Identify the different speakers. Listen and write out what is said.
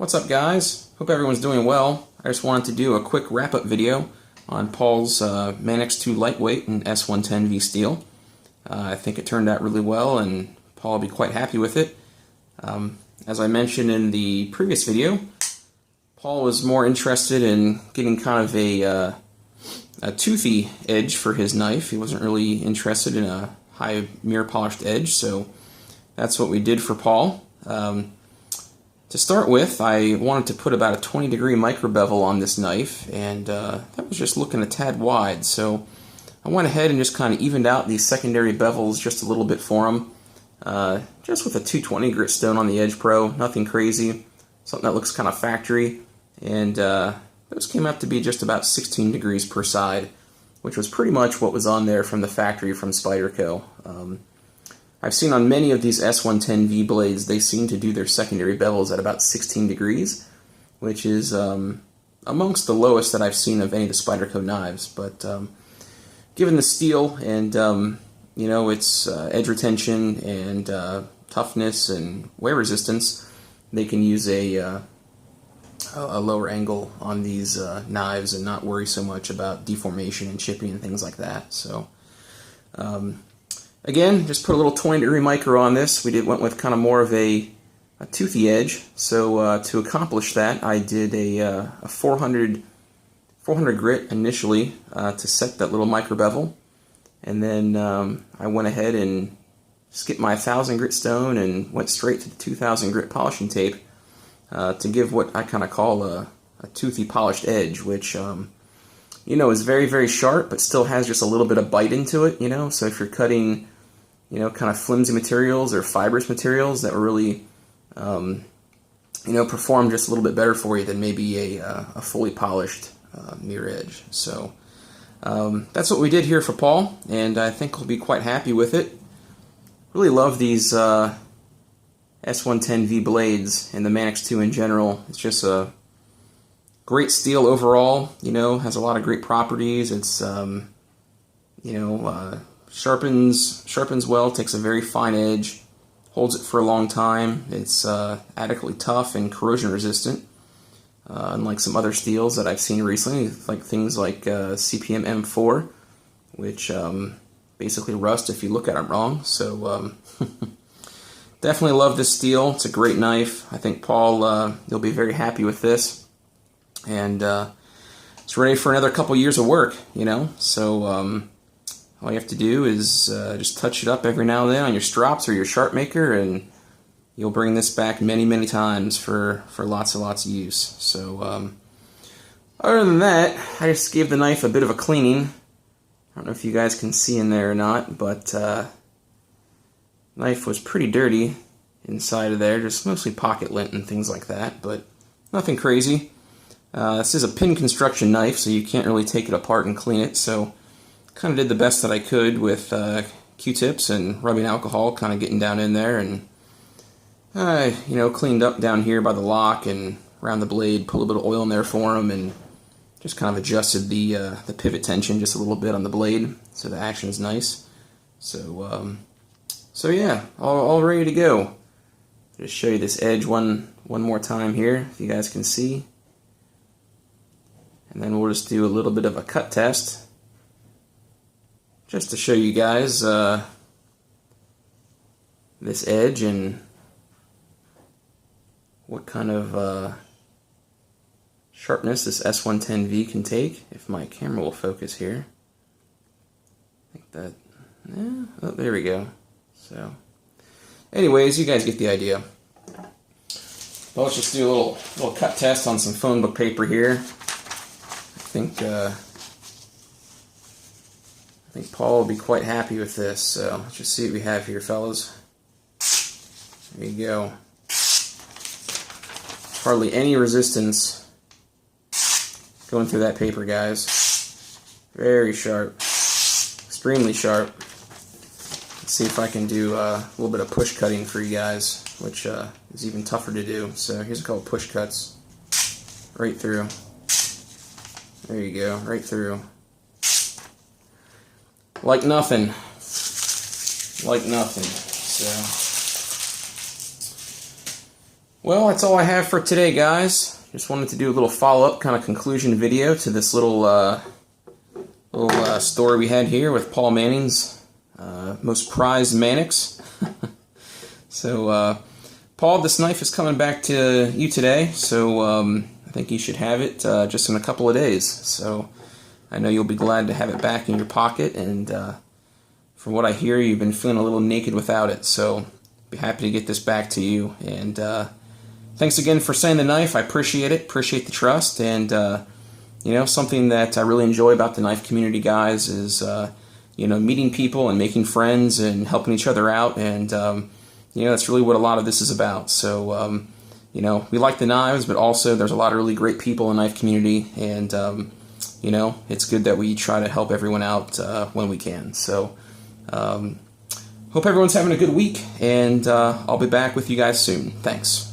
Speaker 1: What's up, guys? Hope everyone's doing well. I just wanted to do a quick wrap-up video on Paul's Manix 2 lightweight and S110V steel. I think it turned out really well, and Paul will be quite happy with it. As I mentioned in the previous video, Paul was more interested in getting kind of a toothy edge for his knife. He wasn't really interested in a high mirror polished edge, so that's what we did for Paul. To start with, I wanted to put about a 20-degree micro bevel on this knife, and that was just looking a tad wide, so I went ahead and just kind of evened out these secondary bevels just a little bit for him, just with a 220 grit stone on the Edge Pro, nothing crazy, something that looks kind of factory, and those came out to be just about 16 degrees per side, which was pretty much what was on there from the factory from Spyderco. I've seen on many of these S110V blades, they seem to do their secondary bevels at about 16 degrees, which is amongst the lowest that I've seen of any of the Spyderco knives. But given the steel and you know, its edge retention and toughness and wear resistance, they can use a lower angle on these knives and not worry so much about deformation and chipping and things like that. So. Again, just put a little 20-degree micro on this. We went with kind of more of a toothy edge. So to accomplish that, I did a 400 grit initially to set that little micro bevel, and then I went ahead and skipped my 1,000 grit stone and went straight to the 2,000 grit polishing tape to give what I kind of call a toothy polished edge, which you know, is very, very sharp, but still has just a little bit of bite into it, you know. So if you're cutting, you know, kind of flimsy materials or fibrous materials that will really, you know, perform just a little bit better for you than maybe a fully polished mirror edge. So that's what we did here for Paul, and I think he'll be quite happy with it. Really love these S110V blades and the Manix 2 in general. It's just a great steel overall, you know, has a lot of great properties. It's, you know, sharpens well, takes a very fine edge, holds it for a long time. It's adequately tough and corrosion resistant, unlike some other steels that I've seen recently, like things like CPM M4, which basically rust if you look at them wrong. So definitely love this steel. It's a great knife. I think Paul, you'll be very happy with this. And it's ready for another couple years of work, you know. So all you have to do is just touch it up every now and then on your strops or your sharp maker, and you'll bring this back many, many times for lots and lots of use. So other than that, I just gave the knife a bit of a cleaning. I don't know if you guys can see in there or not, but knife was pretty dirty inside of there, just mostly pocket lint and things like that, but nothing crazy. This is a pin construction knife, so you can't really take it apart and clean it, so kind of did the best that I could with Q-tips and rubbing alcohol, kind of getting down in there, and you know, cleaned up down here by the lock and around the blade, put a little bit of oil in there for them, and just kind of adjusted the pivot tension just a little bit on the blade, so the action is nice. So so yeah, all ready to go. Just show you this edge one more time here, if you guys can see. And then we'll just do a little bit of a cut test, just to show you guys this edge and what kind of sharpness this S110V can take. If my camera will focus here. I think that, yeah, oh, there we go. So, anyways, you guys get the idea. Well, let's just do a little cut test on some phone book paper here. I think Paul will be quite happy with this, so let's just see what we have here, fellas. There you go. Hardly any resistance going through that paper, guys. Very sharp. Extremely sharp. Let's see if I can do a little bit of push cutting for you guys, which is even tougher to do. So here's a couple push cuts. Right through. There you go, right through. Like nothing. Like nothing. So Well, that's all I have for today, guys. Just wanted to do a little follow-up kind of conclusion video to this little story we had here with Paul Manning's most prized Manix. So, Paul, this knife is coming back to you today, so I think you should have it just in a couple of days. So I know you'll be glad to have it back in your pocket, and from what I hear, you've been feeling a little naked without it, so be happy to get this back to you. And thanks again for sending the knife. I appreciate it, appreciate the trust, and you know, something that I really enjoy about the knife community, guys, is you know, meeting people and making friends and helping each other out, and you know, that's really what a lot of this is about. So you know, we like the knives, but also there's a lot of really great people in the knife community, and you know, it's good that we try to help everyone out when we can. So hope everyone's having a good week, and I'll be back with you guys soon. Thanks.